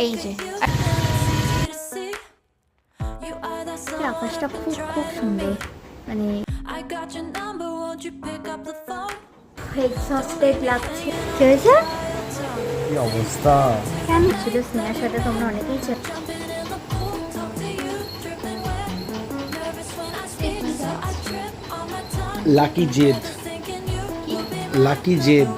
এই যে আকাশটা খুব খুব সুন্দর, মানে এক্সস্টেড লাগছে। কি হয়েছে? কি অবস্থা? কেন ছিল স্নেহার সাথে তোমরা অনেকেই লাকি জেদ, লাকি জেদ।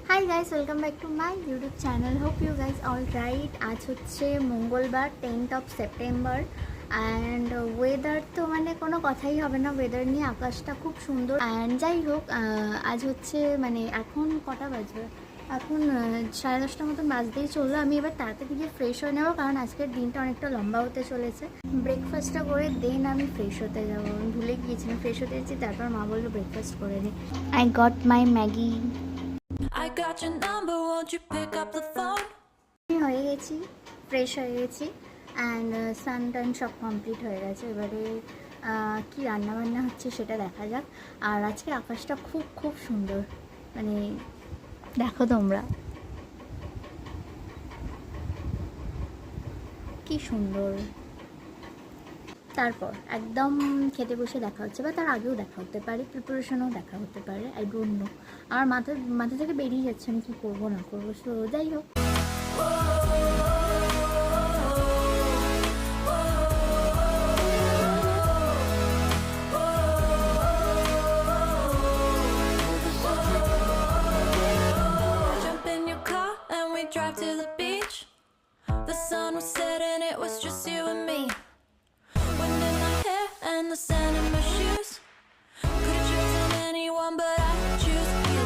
Hi guys, welcome back to my YouTube channel. Hope you guys all right. আজ হচ্ছে মঙ্গলবার, 10th সেপ্টেম্বর অ্যান্ড ওয়েদার তো মানে কোনো কথাই হবে না ওয়েদার নিয়ে। আকাশটা খুব সুন্দর অ্যান্ড যাই হোক, আজ হচ্ছে মানে এখন কটা বাজবে, এখন 10:30 মতন বাজতেই চললো। আমি এবার তাড়াতাড়ি গিয়ে ফ্রেশ হয়ে নেবো, কারণ আজকের দিনটা অনেকটা লম্বা হতে চলেছে। ব্রেকফাস্টটা করে দেন আমি ফ্রেশ হতে যাবো। আমি ভুলে গিয়েছিলাম ফ্রেশ হতে যাচ্ছি, তারপর মা বললো ব্রেকফাস্ট করে নিই। I got my Maggi. হয়ে গেছি, ফ্রেশ হয়ে গেছি অ্যান্ড স্নান টান সব কমপ্লিট হয়ে গেছে। এবারে কি রান্না বান্না হচ্ছে সেটা দেখা যাক। আর আজকে আকাশটা খুব খুব সুন্দর, মানে দেখো তোমরা কি সুন্দর। তারপর একদম খেতে বসে দেখা হচ্ছে, বা তার আগেও দেখা হতে পারে, প্রিপারেশনও দেখা হতে পারে, আই ডোন্ট নো। আমার মাথা থেকে বেরিয়ে যাচ্ছে আমি কী করবো না করবো। সো যাই হোক, drive to the beach. The sun was setting, it was just you and me. Wind in my hair and the sand in my shoes. Could have chosen anyone, but I choose you.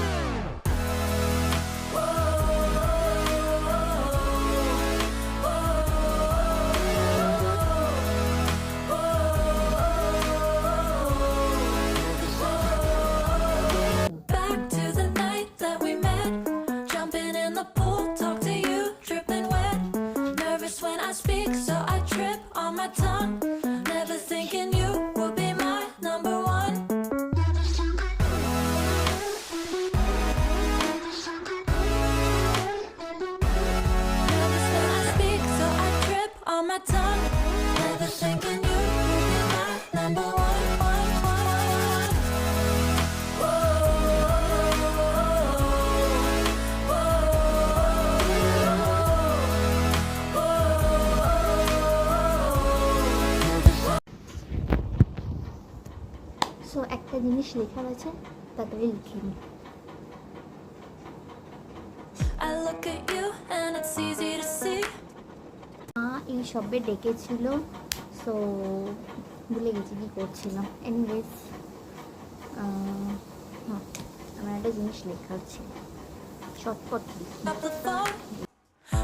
Back to the night that we met, jumping in the pool, talk to you, dripping wet. Nervous when I speak, so I trip on my tongue. Never thinking you would be my number one. Nervous when I speak, so I trip on my tongue. Never thinking you would be my number one. So একটা জিনিস লেখার আছে, তাড়াতাড়ি লিখে নিই। মা এই সবে ডেকেছিল, সো ভুলে গেছি কী করছিলাম। এনিওয়েজ হ্যাঁ, আমার একটা জিনিস লেখার ছিল, চটপট লিখি।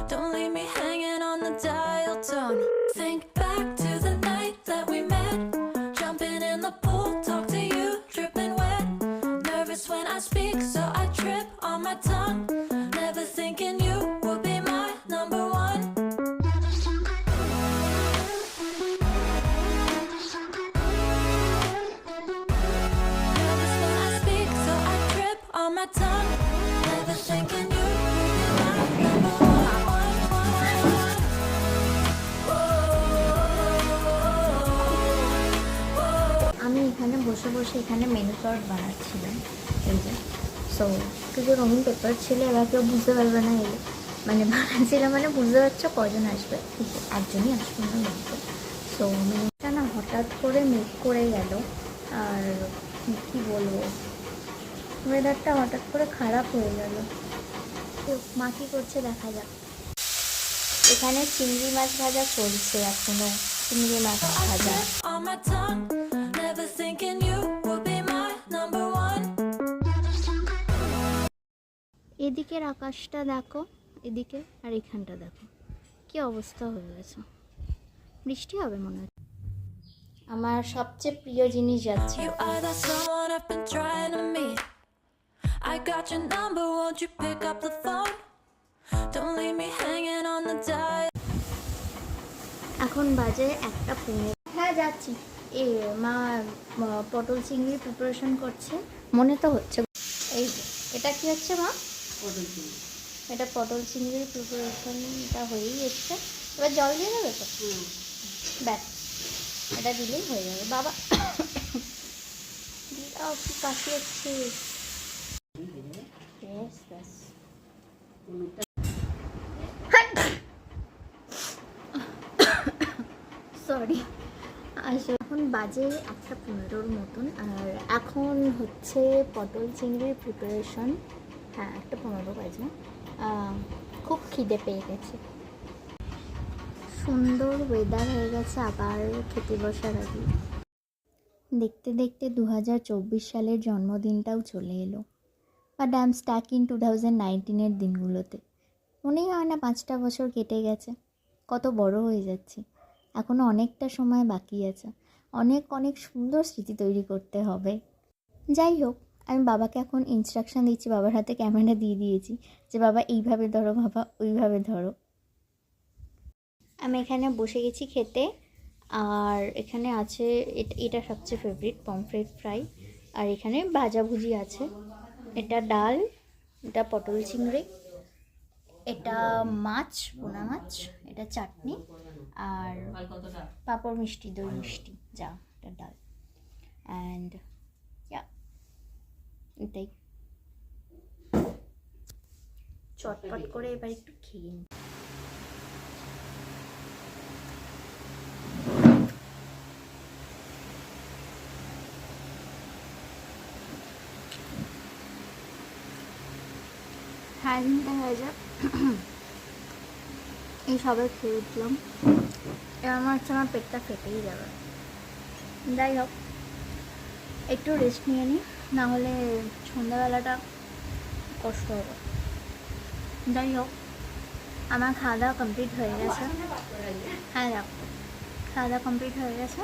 Don't leave me hanging on the dial tone. Think back to the night that we met, jumping in the pool, talk to you, dripping wet. Nervous when I speak, so I trip on my tongue. Never thinking you would be my number one. Nervous when I speak, so I trip on my tongue. Never thinking you would be my number one. আমি এখানে বসে বসে এখানে menu card বানাচ্ছিলাম, এই যে। So কিছু রঙিন পেপার ছিল, এবার কেউ বুঝতে পারবে না এলে, মানে বানাচ্ছিলাম মানে বুঝতে পারছো কজন আসবে, কিন্তু একজনই আসবে না বলতে। সো মেনুটা না হঠাৎ করে মেক করে গেল, আর কী বলবো, ওয়েদারটা হঠাৎ করে খারাপ হয়ে গেল। তো মা কী করছে দেখা যাক। এখানে চিংড়ি মাছ ভাজা চলছে এখনো, চিংড়ি মাছ ভাজা। এদিকের আকাশটা দেখো, এদিকে আর এখানটা দেখো কি অবস্থা হয়ে গেছে। বৃষ্টি হবে মনে হয়। আমার সবচেয়ে প্রিয় জিনিস যাচ্ছে। I got your number, won't you pick up the phone? Don't leave me hanging on the dial. এখন বাজে 1:15। হ্যাঁ যাচ্ছি। এ মা পটল চিংড়ি প্রিপারেশন করছে, মনে তো হচ্ছে। এই যে এটা কি হচ্ছে মা? পটল চিংড়ি। এটা পটল চিংড়ির প্রিপারেশনটা হয়েই এসছে, এবার জল দিয়ে দেবে তো? ব্যাস, এটা দিলেই হয়ে যাবে। বাবা কি কাশি হচ্ছে। ব্যাস সরি। আসলে এখন বাজে 1:15 মতন, আর এখন হচ্ছে পটল চিংড়ির প্রিপারেশন। হ্যাঁ 1:15 বাজে। খুব খিদে পেয়ে গেছে। সুন্দর ওয়েদার হয়ে গেছে আবার খেতে বসার আগে। দেখতে দেখতে 2024 সালের জন্মদিনটাও চলে এলো, but I am stuck in 2019-এর দিনগুলোতে। মনেই হয় না 5টা বছর কেটে গেছে, কত বড় হয়ে যাচ্ছি। এখনও অনেকটা সময় বাকি আছে, অনেক অনেক সুন্দর স্মৃতি তৈরি করতে হবে। যাই হোক, আমি বাবাকে এখন ইনস্ট্রাকশান দিচ্ছি, বাবার হাতে ক্যামেরা দিয়ে দিয়েছি যে বাবা এইভাবে ধরো, বাবা ওইভাবে ধরো। আমি এখানে বসে গেছি খেতে, আর এখানে আছে এটা সবচেয়ে ফেভারিট পমফ্রেট ফ্রাই, আর এখানে ভাজাভুজি আছে। এটা ডাল, এটা পটল চিংড়ি, এটা মাছ, পোনা মাছ, এটা চাটনি, আর পাঁপড় মিষ্টি, দই মিষ্টি, যা এটা ডাল। অ্যান্ড এটাই চটপট করে এবার একটু খেয়ে নিই। সাড়ে 3টা হয়ে যাক, এই সবাই খেয়ে উঠলাম। এবার আমার হচ্ছে আমার পেটটা ফেটেই যাবে। যাই হোক, একটু রেস্ট নিয়ে নিই, নাহলে সন্ধ্যাবেলাটা কষ্ট হবে। যাই হোক, আমার খাওয়া দাওয়া কমপ্লিট হয়ে গেছে। হ্যাঁ যাক, খাওয়া দাওয়া কমপ্লিট হয়ে গেছে।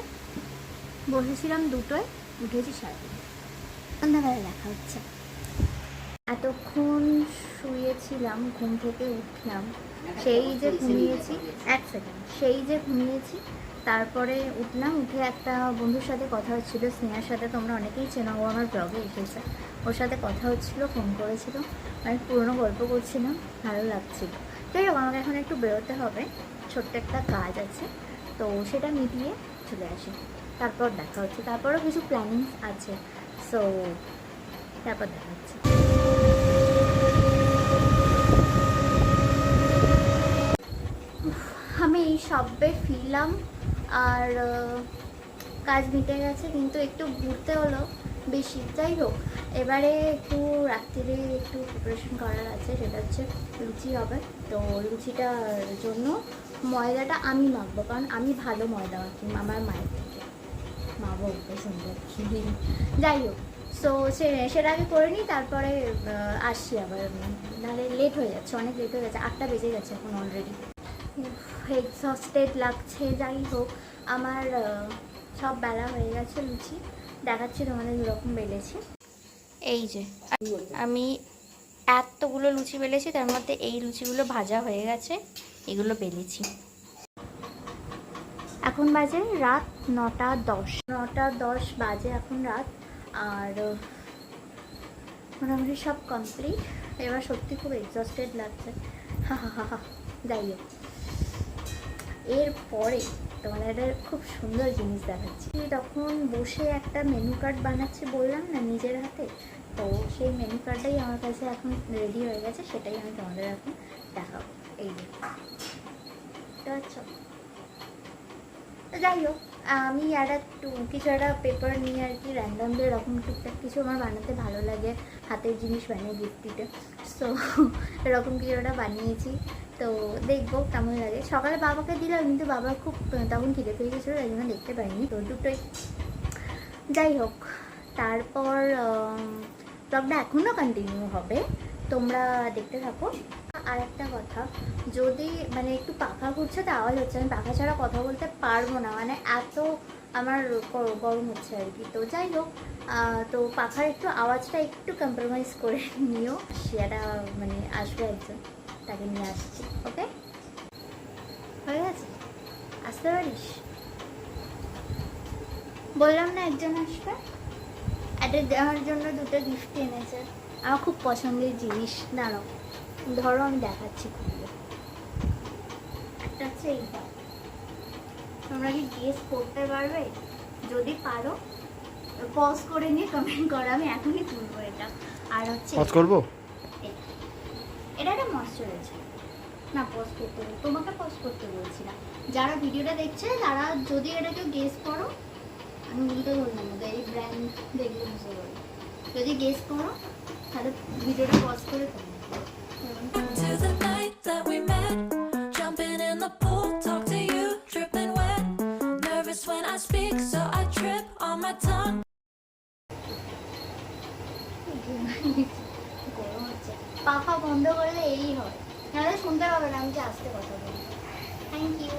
বসেছিলাম 2টোয়, উঠেছি 3:30। সন্ধ্যাবেলা দেখা হচ্ছে। এতক্ষণ শুয়েছিলাম, ঘুম থেকে উঠলাম, সেই যে ঘুমিয়েছি, 1 সেকেন্ড, সেই যে ঘুমিয়েছি, তারপরে উঠলাম, উঠে একটা বন্ধুর সাথে কথা হচ্ছিল, স্নেহার সাথে, তোমরা অনেকেই চেনো, ও আমার ব্লগে এসেছে, ওর সাথে কথা হচ্ছিল, ফোন করেছিল, অনেক পুরনো গল্প করছিলাম, ভালো লাগছিল। যাই হোক, আমাকে এখন একটু বেরোতে হবে, ছোট্ট একটা কাজ আছে, তো সেটা মিটিয়ে চলে আসি, তারপর দেখা হচ্ছে। তারপরও কিছু প্ল্যানিংস আছে, সো তারপর দেখা হচ্ছে। আমি এই সবে ফিরলাম, আর কাজ মিটে গেছে, কিন্তু একটু ঘুরতে হলো বেশি। যাই হোক, এবারে একটু রাত্রিরে একটু প্রিপারেশন করার আছে, সেটা হচ্ছে লুচি হবে। তো লুচিটার জন্য ময়দাটা আমি মাখবো, কারণ আমি ভালো ময়দা মাখি আমার মায়ের থেকে। মা বলতে সুন্দর কি। যাই হোক, সো সেটা আগে করে নিই, তারপরে আসছি আবার, নাহলে লেট হয়ে যাচ্ছে, অনেক লেট হয়ে গেছে, 8টা বেজে গেছে এখন অলরেডি। এক্সস্টেড লাগছে। যাই হোক, আমার সব বেলা হয়ে গেছে, লুচি দেখাচ্ছি তোমাদের দুরকম বেলেছি। এই যে আমি এতগুলো লুচি বেলেছি, তার মধ্যে এই লুচিগুলো ভাজা হয়ে গেছে, এগুলো বেলেছি। এখন বাজে রাত 9:10 বাজে এখন রাত, আর মোটামুটি সব কমপ্লিট। এবার সত্যি খুব এক্সস্টেড লাগছে, হা হা হা। যাই হোক, এরপরে তোমাদের একটা খুব সুন্দর জিনিস দেখাচ্ছি। তখন বসে একটা মেনু কার্ড বানাচ্ছি বললাম না নিজের হাতে, তো সেই মেনু কার্ডটাই আমার কাছে এখন রেডি হয়ে গেছে, সেটাই আমি তোমাদের এখন দেখাবো। এই যে আচ্ছা, যাই হোক, আমি আর একটু কিছু একটা পেপার নিয়ে আর কি র্যান্ডামলি এরকম টুকটাক কিছু আমার বানাতে ভালো লাগে, হাতের জিনিস বানিয়ে গিফট দিতে। সো এরকম কিছু একটা বানিয়েছি, তো দেখবো কেমন লাগে। সকালে বাবাকে দিলাম, কিন্তু বাবা খুব তখন খিদে পেয়ে গেছিলো, তাই জন্য দেখতে পাইনি, তো দুটোই। যাই হোক, তারপর ব্লগটা এখনও কন্টিনিউ হবে, তোমরা দেখতে থাকো। আর একটা কথা, যদি মানে একটু পাখা ঘুরছে তো আওয়াজ হচ্ছে, আমি পাখা ছাড়া কথা বলতে পারবো না, মানে এত আমার গরম হচ্ছে আর কি। তো যাই হোক, তো পাখার একটু আওয়াজটা একটু কম্প্রোমাইজ করে নিও, সেটা মানে আসবে একজন, তাকে নিয়ে আসছি। ওকে, হয়ে গেছে, আস্তে বুঝতে পারিস? বললাম না একজন আসবে, এটা দেওয়ার জন্য দুটো গিফট এনেছে, আমার খুব পছন্দের জিনিস। দাঁড়াও ধরো আমি দেখাচ্ছি খুলে। একটা হচ্ছে এইটা, তোমরা কি গেস করতে পারবে? যদি পারো পজ করে নিয়ে কমেন্ট করো, আমি এখনই তুলবো এটা। আর হচ্ছে পজ করবো? এটা একটা ময়শ্চারাইজার না, পজ করতে বল, তোমাকে পজ করতে বলছি না। যারা ভিডিওটা দেখছে তারা যদি এটা কেউ গেস করো, আমি উল্টো বললাম না, এই ব্র্যান্ড দেখলে বুঝতে পারবে। যদি গেস করো তাহলে ভিডিওটা পজ করে করো। To the night that we met, jumping in the pool, talk to you, dripping wet. Nervous when I speak, so I trip on my tongue. গরম হচ্ছে, পাখা বন্ধ করলে এই হয়, নাহলে শুনতে পাবে না আমি যে আস্তে কথা বলি। Thank you.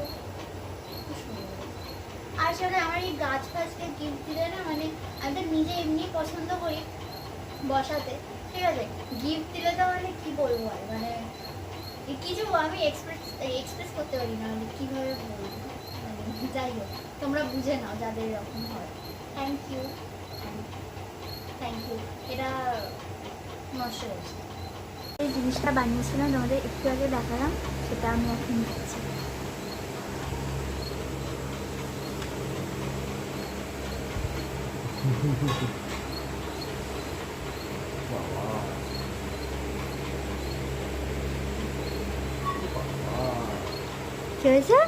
আসলে আমার এই গাছ ফাছকে গিফট দিলে না, মানে আমি তো নিজে এমনি পছন্দ করি বসাতে, ঠিক আছে, গিফট দিলে তো মানে কি বলবো আর, মানে কিছু আমি এক্সপ্রেস করতে পারি না, মানে কীভাবে বলবো, মানে যাই হোক তোমরা বুঝে নাও যাদের এরকম হয়। Thank you, thank you. এটা নষ্ট হয়েছে, এই জিনিসটা বানিয়েছিলাম তোমাদের একটু আগে দেখালাম, সেটা আমি এখন দিচ্ছি। কি হয়েছে?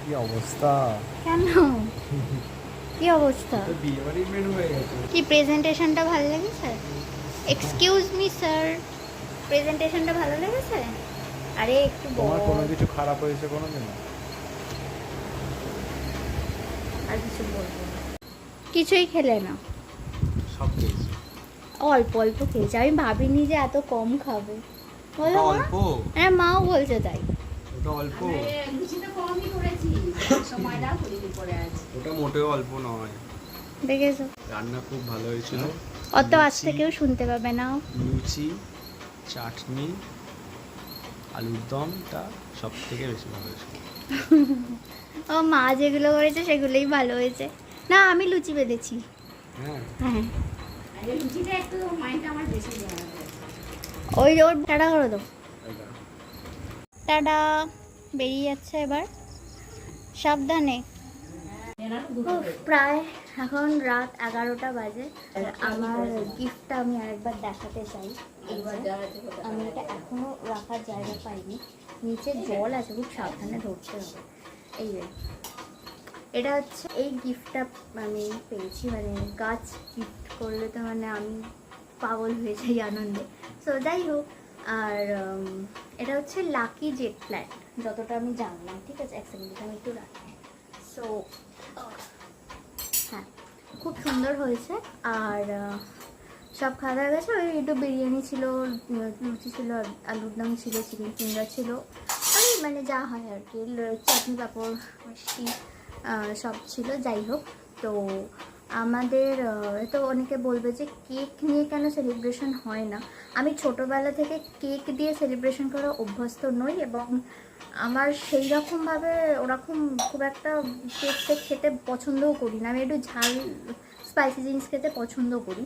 কি অবস্থা! কেন কি অবস্থা? বিয়ে বাড়ির মেনু হয়ে গেছে। কি প্রেজেন্টেশনটা ভালো লেগেছে? এক্সকিউজ মি স্যার, প্রেজেন্টেশনটা ভালো লেগেছে? আরে একটু তোমার বল। কোনো কিছু খারাপ হয়েছে কোনোদিন? আর কিছু বলবো না। কিছুই খেলে না? সব খেয়েছি। অল্প অল্প খেয়েছি, আমি ভাবিনি যে এত কম খাবে। বলো মা? অল্প? হ্যাঁ মাও বলছে তাই। ওটা অল্প? ওটা মোটেও অল্প নয়। দেখেছো, রান্না খুব ভালো হয়েছিল। অত আজ থেকেও শুনতে পাবে না। লুচি, চাটনি, আলুর দমটা সব থেকে বেশি ভালো হয়েছিল। ও মা যেগুলো করেছে সেগুলোই ভালো হয়েছে। না আমি লুচি বেঁধেছি। হ্যাঁ হ্যাঁ ওই ওর টাটা করে দাও। টাটা, বেরিয়ে যাচ্ছে এবার, সাবধানে। উফ, প্রায় এখন রাত 11টা বাজে। আর আমার গিফটটা আমি আরেকবার দেখাতে চাই। এই যে, আমি এটা এখনো রাখার জায়গা পাইনি, নিচে জল আছে, খুব সাবধানে ধরতে হবে। এই যে এটা হচ্ছে, এই গিফটটা আমি পেয়েছি, মানে গাছ গিফট করলে তো মানে আমি পাগল হয়ে যাই আনন্দে। সো যাই হোক, আর এটা হচ্ছে লাকি জেড প্ল্যান্ট, যতটা আমি জানলাম, ঠিক আছে। এক সেকেন্ড আমি একটু রাখি। সো হ্যাঁ খুব সুন্দর হয়েছে। আর সব খাওয়া দাওয়া গেছে, ওই একটু বিরিয়ানি ছিল, লুচি ছিল, আলুর দম ছিল, চিকেন ফিঙ্গার ছিল, ওই মানে যা হয় আর কি, চাটনি পাঁপড় মিষ্টি সব ছিল। যাই হোক, তো আমাদের তো অনেকে বলবে যে কেক নিয়ে কেন সেলিব্রেশন হয় না। আমি ছোটোবেলা থেকে কেক দিয়ে সেলিব্রেশন করা অভ্যস্ত নই, এবং আমার সেই রকমভাবে ওরকম খুব একটা কেক টেক খেতে পছন্দও করি না। আমি একটু ঝাল স্পাইসি জিনিস খেতে পছন্দ করি।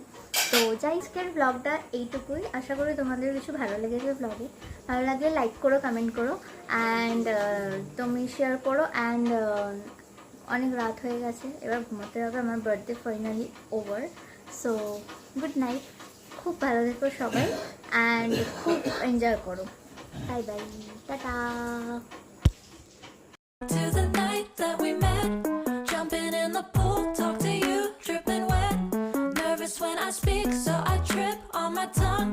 তো যাই, আজকের ব্লগটা এইটুকুই। আশা করি তোমাদের কিছু ভালো লেগেছে ব্লগে। ভালো লাগলে লাইক করো, কমেন্ট করো, অ্যান্ড তুমি শেয়ার করো। অ্যান্ড অনেক রাত হয়ে গেছে, এবার ঘুমোতে হবে, আমার birthday finally over. So good night, খুব ভালো থেকো সবাই, অ্যান্ড খুব এনজয় করো। Bye bye, tata. To the night that we met, jumping in the pool, talk to you, dripping wet. Nervous when I speak, so I trip on my tongue.